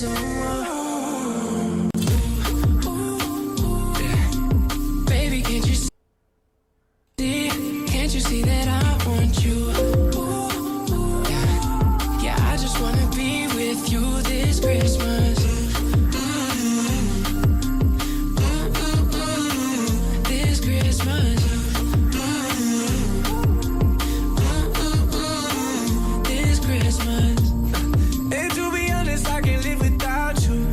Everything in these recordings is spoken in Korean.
someone. Baby, can't you see? Can't you see that I want you? Yeah, I just wanna be with you this Christmas. This Christmas. This Christmas. And to be honest, I can't live without you.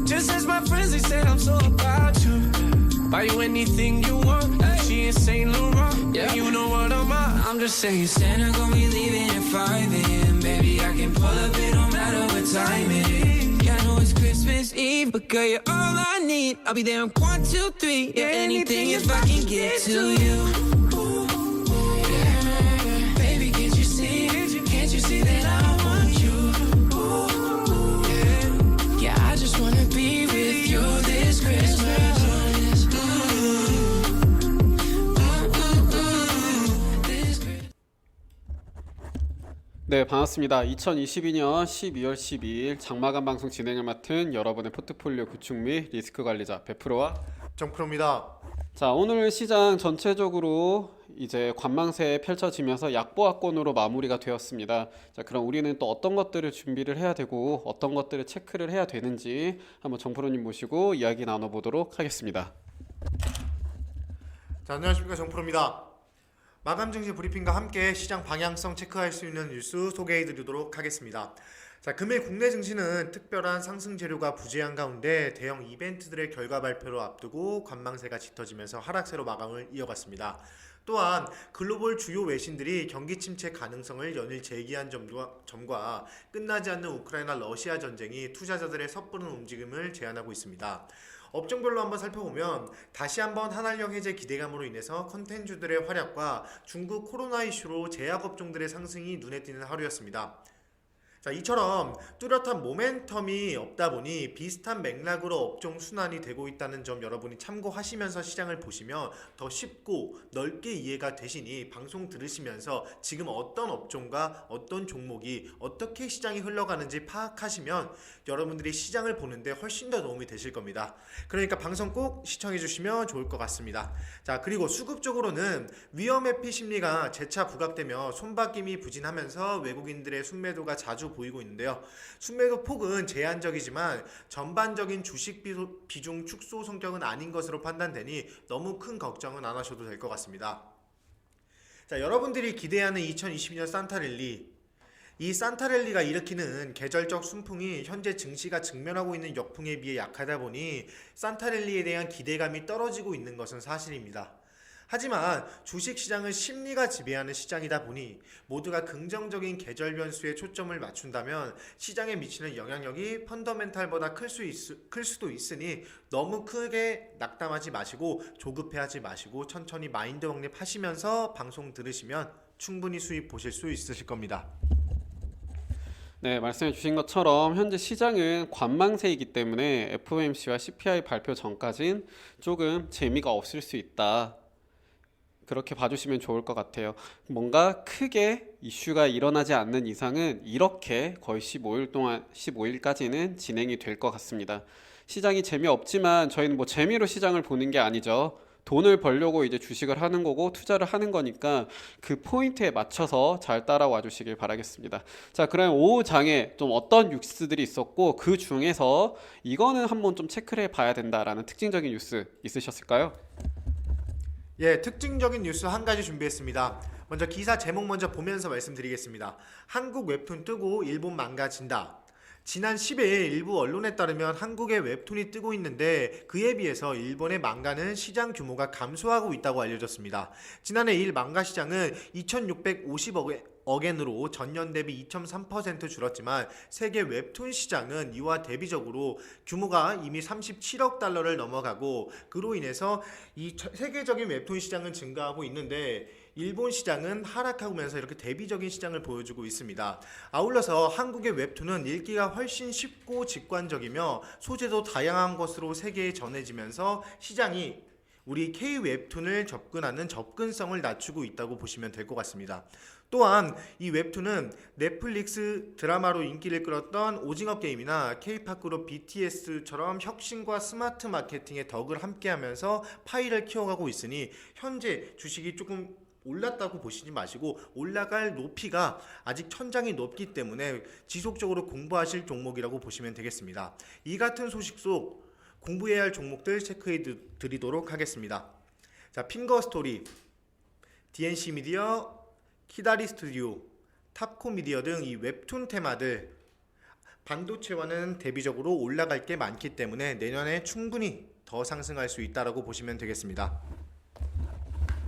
Just as my friends, they said I'm so about you. Buy you anything you want. She in Saint Laurent. Yeah, you know what I'm just saying, Santa gon' be leaving at 5 a.m. Baby, I can pull up, it don't matter what time it is. Yeah, I know it's Christmas Eve, but girl, you're all I need. I'll be there in 1, 2, 3. Yeah, anything if I can get to you. Yeah. Baby, can't you see? Can't you see that I want you? Yeah, I just wanna be with you this Christmas. 네, 반갑습니다. 2022년 12월 12일 장마감 방송 진행을 맡은 여러분의 포트폴리오 구축 및 리스크 관리자 베프로와 정프로입니다. 자, 오늘 시장 전체적으로 이제 관망세 펼쳐지면서 약보합권으로 마무리가 되었습니다. 자, 그럼 우리는 또 어떤 것들을 준비를 해야 되고 어떤 것들을 체크를 해야 되는지 한번 정프로님 모시고 이야기 나눠보도록 하겠습니다. 자, 안녕하십니까, 정프로입니다. 마감 증시 브리핑과 함께 시장 방향성 체크할 수 있는 뉴스 소개해드리도록 하겠습니다. 자, 금일 국내 증시는 특별한 상승 재료가 부재한 가운데 대형 이벤트들의 결과 발표를 앞두고 관망세가 짙어지면서 하락세로 마감을 이어갔습니다. 또한 글로벌 주요 외신들이 경기 침체 가능성을 연일 제기한 점과 끝나지 않는 우크라이나 러시아 전쟁이 투자자들의 섣부른 움직임을 제한하고 있습니다. 업종별로 한번 살펴보면 다시 한번 한한령 해제 기대감으로 인해서 컨텐츠들의 활약과 중국 코로나 이슈로 제약업종들의 상승이 눈에 띄는 하루였습니다. 자, 이처럼 뚜렷한 모멘텀이 없다 보니 비슷한 맥락으로 업종 순환이 되고 있다는 점 여러분이 참고하시면서 시장을 보시면 더 쉽고 넓게 이해가 되시니 방송 들으시면서 지금 어떤 업종과 어떤 종목이 어떻게 시장이 흘러가는지 파악하시면 여러분들이 시장을 보는데 훨씬 더 도움이 되실 겁니다. 그러니까 방송 꼭 시청해 주시면 좋을 것 같습니다. 자, 그리고 수급적으로는 위험 회피 심리가 재차 부각되며 손바뀜이 부진하면서 외국인들의 순매도가 자주 보이고 있는데요. 순매도 폭은 제한적이지만 전반적인 주식 비중 축소 성격은 아닌 것으로 판단되니 너무 큰 걱정은 안 하셔도 될 것 같습니다. 자, 여러분들이 기대하는 2022년 산타랠리, 이 산타랠리가 일으키는 계절적 순풍이 현재 증시가 직면하고 있는 역풍에 비해 약하다 보니 산타랠리에 대한 기대감이 떨어지고 있는 것은 사실입니다. 하지만 주식시장은 심리가 지배하는 시장이다 보니 모두가 긍정적인 계절 변수에 초점을 맞춘다면 시장에 미치는 영향력이 펀더멘탈보다 클 수도 있으니 너무 크게 낙담하지 마시고 조급해하지 마시고 천천히 마인드 확립하시면서 방송 들으시면 충분히 수익 보실 수 있으실 겁니다. 네, 말씀해 주신 것처럼 현재 시장은 관망세이기 때문에 FOMC와 CPI 발표 전까진 조금 재미가 없을 수 있다. 그렇게 봐주시면 좋을 것 같아요. 뭔가 크게 이슈가 일어나지 않는 이상은 이렇게 거의 15일까지는 진행이 될 것 같습니다. 시장이 재미없지만 저희는 뭐 재미로 시장을 보는 게 아니죠. 돈을 벌려고 이제 주식을 하는 거고 투자를 하는 거니까 그 포인트에 맞춰서 잘 따라와 주시길 바라겠습니다. 자, 그럼 오후 장에 좀 어떤 뉴스들이 있었고 그 중에서 이거는 한번 좀 체크를 해봐야 된다라는 특징적인 뉴스 있으셨을까요? 예, 특징적인 뉴스 한 가지 준비했습니다. 먼저 기사 제목 먼저 보면서 말씀드리겠습니다. 한국 웹툰 뜨고 일본 망가진다. 지난 10일 일부 언론에 따르면 한국의 웹툰이 뜨고 있는데 그에 비해서 일본의 망가는 시장 규모가 감소하고 있다고 알려졌습니다. 지난해 일 망가 시장은 2,650억엔으로 전년 대비 2.3% 줄었지만 세계 웹툰 시장은 이와 대비적으로 규모가 이미 37억 달러를 넘어가고 그로 인해서 이 세계적인 웹툰 시장은 증가하고 있는데 일본 시장은 하락하면서 이렇게 대비적인 시장을 보여주고 있습니다. 아울러서 한국의 웹툰은 읽기가 훨씬 쉽고 직관적이며 소재도 다양한 것으로 세계에 전해지면서 시장이 우리 K-웹툰을 접근하는 접근성을 낮추고 있다고 보시면 될 것 같습니다. 또한 이 웹툰은 넷플릭스 드라마로 인기를 끌었던 오징어 게임이나 K-팝 그룹 BTS처럼 혁신과 스마트 마케팅의 덕을 함께하면서 파이를 키워가고 있으니 현재 주식이 조금 올랐다고 보시지 마시고 올라갈 높이가 아직 천장이 높기 때문에 지속적으로 공부하실 종목이라고 보시면 되겠습니다. 이 같은 소식 속 공부해야 할 종목들 체크해 드리도록 하겠습니다. 자, 핑거스토리, DNC 미디어, 키다리 스튜디오, 탑코 미디어 등 이 웹툰 테마들 반도체와는 대비적으로 올라갈 게 많기 때문에 내년에 충분히 더 상승할 수 있다라고 보시면 되겠습니다.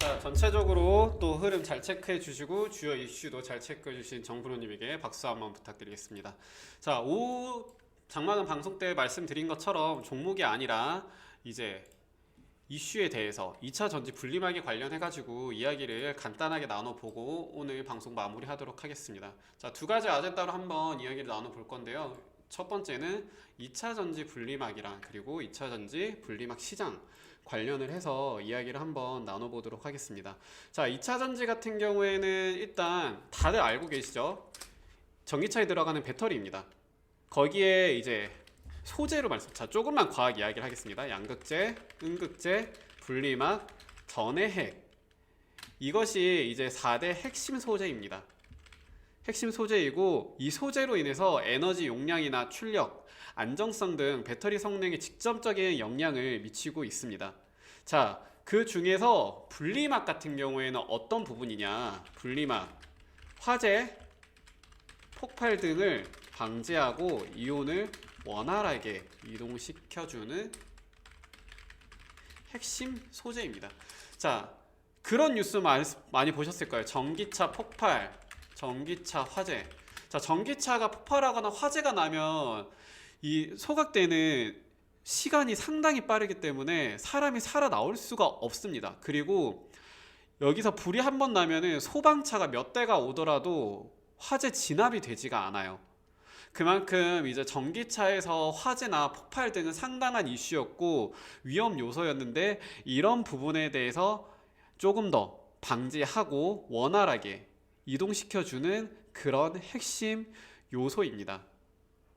자, 전체적으로 또 흐름 잘 체크해 주시고 주요 이슈도 잘 체크해 주신 정프로님에게 박수 한번 부탁드리겠습니다. 자, 오후 장마감 방송 때 말씀드린 것처럼 종목이 아니라 이제 이슈에 대해서 2차 전지 분리막이 관련해 가지고 이야기를 간단하게 나눠보고 오늘 방송 마무리하도록 하겠습니다. 자, 두 가지 아젠다로 한번 이야기를 나눠볼 건데요. 첫 번째는 2차 전지 분리막이랑 그리고 2차 전지 분리막 시장 관련을 해서 이야기를 한번 나눠보도록 하겠습니다. 자, 2차 전지 같은 경우에는 일단 다들 알고 계시죠? 전기차에 들어가는 배터리입니다. 거기에 이제 소재로 말씀, 자, 조금만 과학 이야기를 하겠습니다. 양극재, 음극재, 분리막, 전해핵, 이것이 이제 4대 핵심 소재입니다. 핵심 소재이고 이 소재로 인해서 에너지 용량이나 출력, 안정성 등 배터리 성능에 직접적인 영향을 미치고 있습니다. 자, 그 중에서 분리막 같은 경우에는 어떤 부분이냐? 분리막, 화재, 폭발 등을 방지하고 이온을 원활하게 이동시켜주는 핵심 소재입니다. 자, 그런 뉴스 많이 보셨을 거예요. 전기차 폭발, 전기차 화재. 자, 전기차가 폭발하거나 화재가 나면 이 소각되는 시간이 상당히 빠르기 때문에 사람이 살아나올 수가 없습니다. 그리고 여기서 불이 한 번 나면은 소방차가 몇 대가 오더라도 화재 진압이 되지가 않아요. 그만큼 이제 전기차에서 화재나 폭발 등은 상당한 이슈였고 위험 요소였는데 이런 부분에 대해서 조금 더 방지하고 원활하게 이동시켜주는 그런 핵심 요소입니다.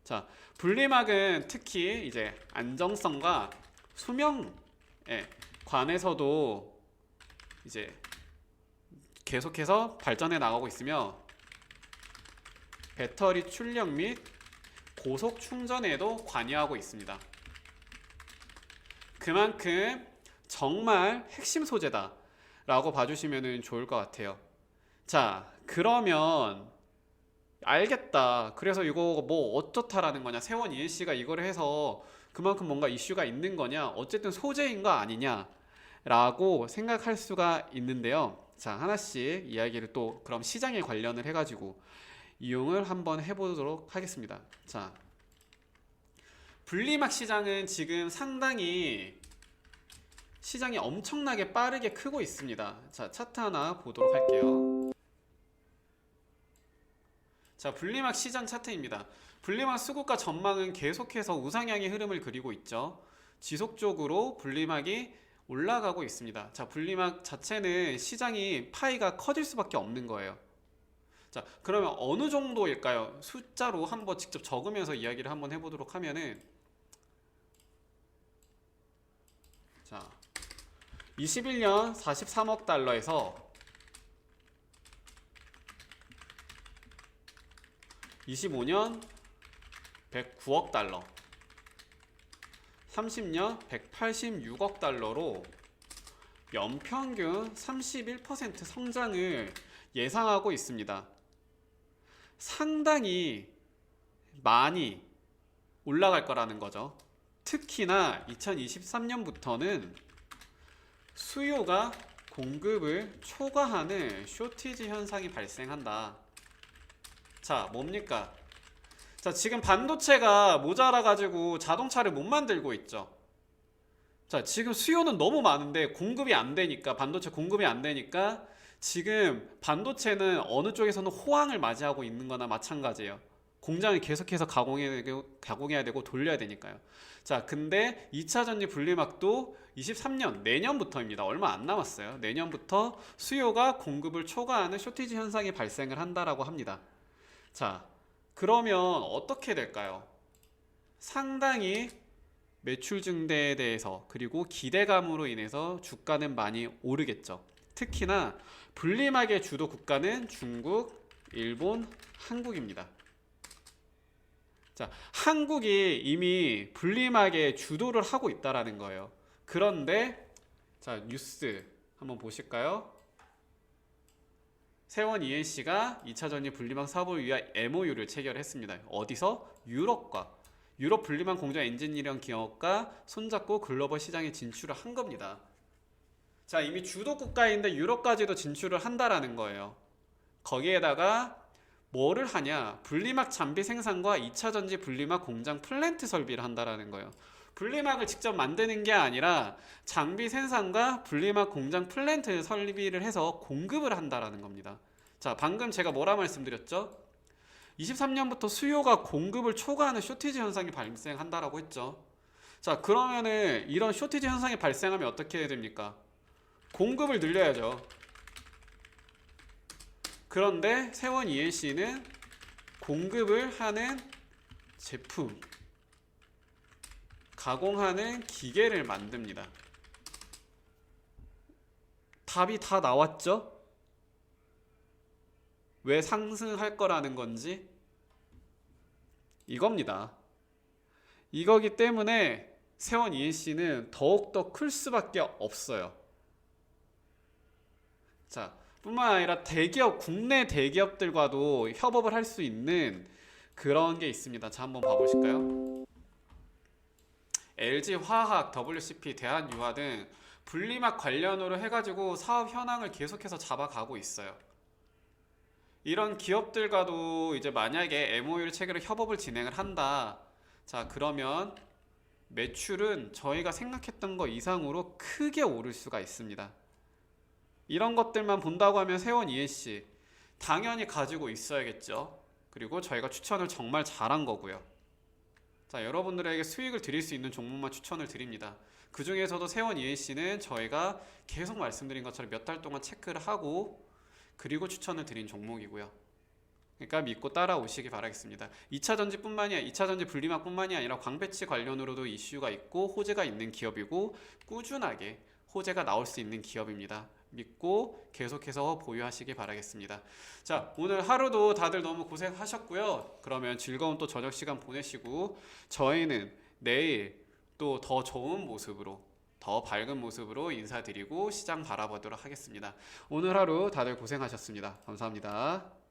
자, 분리막은 특히 이제 안정성과 수명에 관해서도 이제 계속해서 발전해 나가고 있으며 배터리 출력 및 고속 충전에도 관여하고 있습니다. 그만큼 정말 핵심 소재다 라고 봐주시면 좋을 것 같아요. 자, 그러면 알겠다. 그래서 이거 뭐 어떻다라는 거냐? 세원 ENC가 이거를 해서 그만큼 뭔가 이슈가 있는 거냐? 어쨌든 소재인 거 아니냐? 라고 생각할 수가 있는데요. 자, 하나씩 이야기를 또 그럼 시장에 관련을 해가지고 이용을 한번 해보도록 하겠습니다. 자, 분리막 시장은 지금 상당히 시장이 엄청나게 빠르게 크고 있습니다. 자, 차트 하나 보도록 할게요. 자, 분리막 시장 차트입니다. 분리막 수급과 전망은 계속해서 우상향의 흐름을 그리고 있죠. 지속적으로 분리막이 올라가고 있습니다. 자, 분리막 자체는 시장이 파이가 커질 수밖에 없는 거예요. 자, 그러면 어느 정도일까요? 숫자로 한번 직접 적으면서 이야기를 한번 해보도록 하면은, 자, 21년 43억 달러에서 25년 109억 달러, 30년 186억 달러로 연평균 31% 성장을 예상하고 있습니다. 상당히 많이 올라갈 거라는 거죠. 특히나 2023년부터는 수요가 공급을 초과하는 쇼티지 현상이 발생한다. 자, 뭡니까? 자, 지금 반도체가 모자라가지고 자동차를 못 만들고 있죠. 자, 지금 수요는 너무 많은데 공급이 안 되니까, 반도체 공급이 안 되니까 지금 반도체는 어느 쪽에서는 호황을 맞이하고 있는 거나 마찬가지예요. 공장을 계속해서 가공해야 되고 돌려야 되니까요. 자, 근데 2차 전지 분리막도 23년 내년부터입니다. 얼마 안 남았어요. 내년부터 수요가 공급을 초과하는 쇼티지 현상이 발생을 한다라고 합니다. 자, 그러면 어떻게 될까요? 상당히 매출 증대에 대해서 그리고 기대감으로 인해서 주가는 많이 오르겠죠. 특히나 분리막의 주도 국가는 중국, 일본, 한국입니다. 자, 한국이 이미 분리막의 주도를 하고 있다라는 거예요. 그런데 자, 뉴스 한번 보실까요? 세원 ENC가 2차 전지 분리막 사업을 위한 MOU를 체결했습니다. 어디서? 유럽 분리막 공장 엔지니어링 기업과 손잡고 글로벌 시장에 진출을 한 겁니다. 자, 이미 주도 국가인데 유럽까지도 진출을 한다라는 거예요. 거기에다가 뭐를 하냐? 분리막 장비 생산과 2차 전지 분리막 공장 플랜트 설비를 한다라는 거예요. 분리막을 직접 만드는 게 아니라 장비 생산과 분리막 공장 플랜트 설비를 해서 공급을 한다라는 겁니다. 자, 방금 제가 뭐라 말씀드렸죠? 23년부터 수요가 공급을 초과하는 쇼티지 현상이 발생한다라고 했죠. 자, 그러면은 이런 쇼티지 현상이 발생하면 어떻게 해야 됩니까? 공급을 늘려야죠. 그런데 세원 ENC는 공급을 하는 제품, 가공하는 기계를 만듭니다. 답이 다 나왔죠? 왜 상승할 거라는 건지 이겁니다. 이거기 때문에 세원 ENC는 더욱더 클 수밖에 없어요. 자, 뿐만 아니라 대기업, 국내 대기업들과도 협업을 할 수 있는 그런 게 있습니다. 자, 한번 봐보실까요? LG화학, WCP, 대한유화 등 분리막 관련으로 해가지고 사업 현황을 계속해서 잡아가고 있어요. 이런 기업들과도 이제 만약에 MOU를 체결해 협업을 진행을 한다. 자, 그러면 매출은 저희가 생각했던 것 이상으로 크게 오를 수가 있습니다. 이런 것들만 본다고 하면 세원 ENC 당연히 가지고 있어야겠죠. 그리고 저희가 추천을 정말 잘한 거고요. 자, 여러분들에게 수익을 드릴 수 있는 종목만 추천을 드립니다. 그 중에서도 세원 ENC는 저희가 계속 말씀드린 것처럼 몇 달 동안 체크를 하고 그리고 추천을 드린 종목이고요. 그러니까 믿고 따라오시기 바라겠습니다. 2차 전지 분리막뿐만이 아니라 광배치 관련으로도 이슈가 있고 호재가 있는 기업이고 꾸준하게 호재가 나올 수 있는 기업입니다. 믿고 계속해서 보유하시기 바라겠습니다. 자, 오늘 하루도 다들 너무 고생하셨고요. 그러면 즐거운 또 저녁 시간 보내시고 저희는 내일 또 더 좋은 모습으로 더 밝은 모습으로 인사드리고 시장 바라보도록 하겠습니다. 오늘 하루 다들 고생하셨습니다. 감사합니다.